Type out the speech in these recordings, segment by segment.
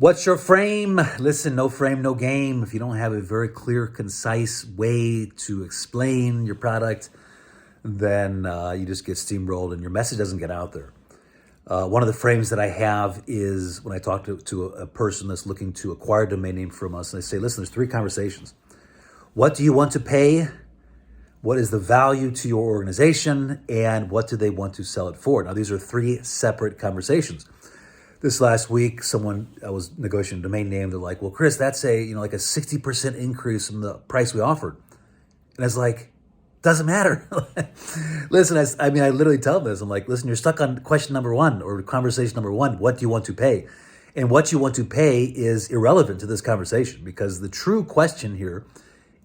What's your frame? Listen, no frame, no game. If you don't have a very clear, concise way to explain your product, then you just get steamrolled and your message doesn't get out there. One of the frames that I have is when I talk to a person that's looking to acquire a domain name from us, and I say, listen, there's three conversations. What do you want to pay? What is the value to your organization? And what do they want to sell it for? Now, these are three separate conversations. This last week, I was negotiating a domain name. They're like, well, Chris, that's like a 60% increase from the price we offered. And I was like, doesn't matter. Listen, I literally tell them this. I'm like, listen, you're stuck on question number one or conversation number one. What do you want to pay? And what you want to pay is irrelevant to this conversation because the true question here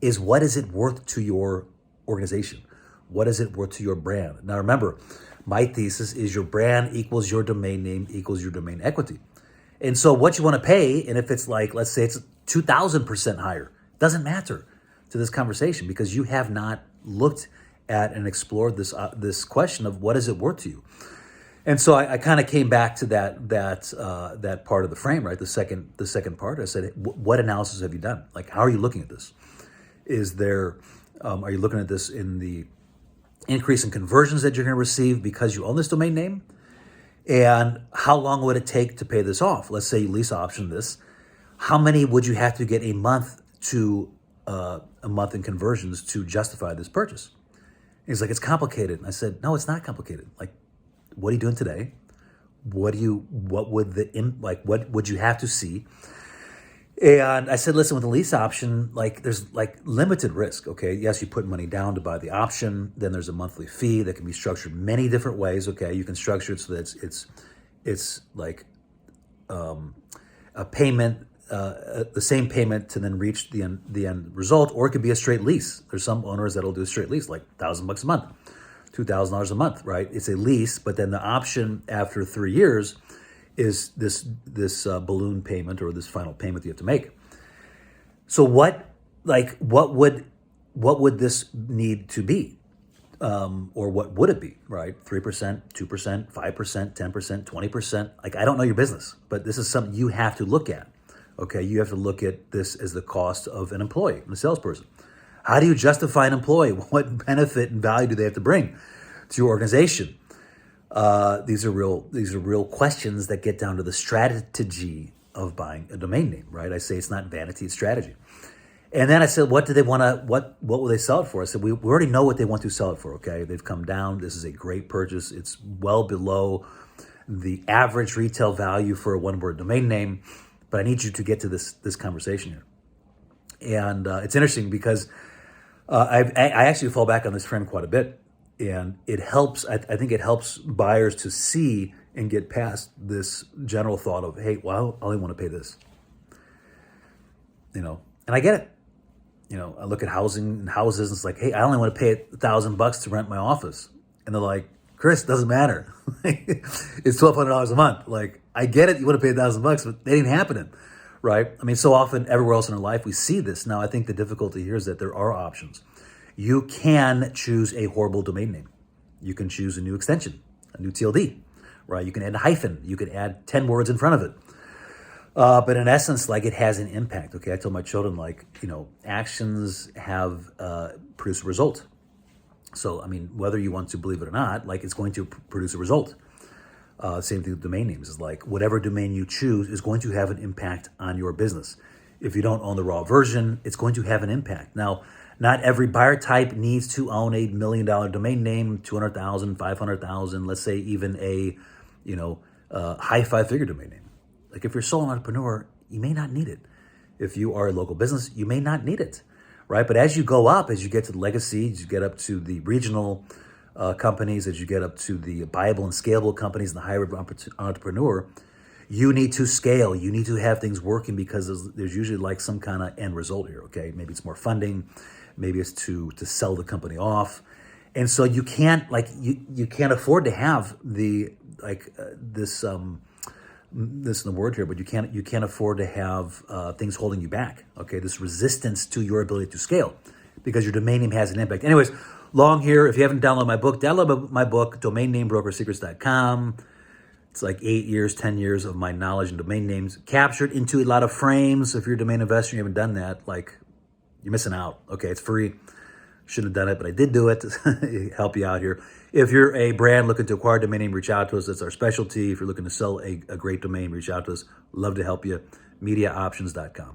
is what is it worth to your organization? What is it worth to your brand? Now, remember, my thesis is your brand equals your domain name equals your domain equity. And so what you want to pay, and if it's like, let's say it's 2,000% higher, doesn't matter to this conversation because you have not looked at and explored this question of what is it worth to you. And so I kind of came back to that part of the frame, right? The second part. I said, what analysis have you done? Like, how are you looking at this? Are you looking at this in the increase in conversions that you're going to receive because you own this domain name? And how long would it take to pay this off? Let's say you lease option this. How many would you have to get a month in conversions to justify this purchase? And he's like, it's complicated. And I said, no, it's not complicated. Like, what are you doing today? What would you have to see? And I said, listen, with the lease option, there's limited risk, okay? Yes, you put money down to buy the option. Then there's a monthly fee that can be structured many different ways, okay? You can structure it so that it's like a payment, the same payment to then reach the end result, or it could be a straight lease. There's some owners that'll do a straight lease, like $1,000 a month, $2,000 a month, right? It's a lease, but then the option after 3 years is this balloon payment or this final payment that you have to make. So what would this need to be? Or what would it be, right? 3%, 2%, 5%, 10%, 20%. Like, I don't know your business, but this is something you have to look at, okay? You have to look at this as the cost of an employee, a salesperson. How do you justify an employee? What benefit and value do they have to bring to your organization? These are real questions that get down to the strategy of buying a domain name, right? I say it's not vanity, it's strategy. And then I said, what will they sell it for? I said, we already know what they want to sell it for, okay? They've come down. This is a great purchase. It's well below the average retail value for a one-word domain name, but I need you to get to this conversation here. And it's interesting because I actually fall back on this frame quite a bit. And it helps, I think it helps buyers to see and get past this general thought of, hey, well, I only want to pay this. And I get it. I look at houses and it's like, hey, I only want to pay $1,000 to rent my office. And they're like, Chris, doesn't matter. It's $1,200 a month. Like, I get it. You want to pay $1,000, but it ain't happening, right? I mean, so often everywhere else in our life, we see this. Now, I think the difficulty here is that there are options. You can choose a horrible domain name. You can choose a new extension, a new TLD, right? You can add a hyphen. You can add 10 words in front of it. But in essence, it has an impact, okay? I tell my children, actions have produced a result. So, I mean, whether you want to believe it or not, it's going to produce a result. Same thing with domain names. Is whatever domain you choose is going to have an impact on your business. If you don't own the raw version, it's going to have an impact. Now, not every buyer type needs to own a $1 million domain name, 200,000, 500,000, let's say even a, high five-figure domain name. Like, if you're a solo entrepreneur, you may not need it. If you are a local business, you may not need it, right? But as you go up, as you get to the legacy, as you get up to the regional companies, as you get up to the viable and scalable companies and the hybrid entrepreneur, you need to scale. You need to have things working because there's usually some kind of end result here, okay? Maybe it's more funding. Maybe it's to sell the company off. And so you can't you can't afford to have this in the word here, but you can't afford to have things holding you back. Okay, this resistance to your ability to scale because your domain name has an impact. Anyways, long here. If you haven't downloaded my book, download my book, domainnamebrokersecrets.com. It's like 8 years, 10 years of my knowledge and domain names captured into a lot of frames. If you're a domain investor and you haven't done that, like, you're missing out. Okay, it's free. Shouldn't have done it, but I did do it to help you out here. If you're a brand looking to acquire a domain name, reach out to us. That's our specialty. If you're looking to sell a great domain, reach out to us. Love to help you. Mediaoptions.com.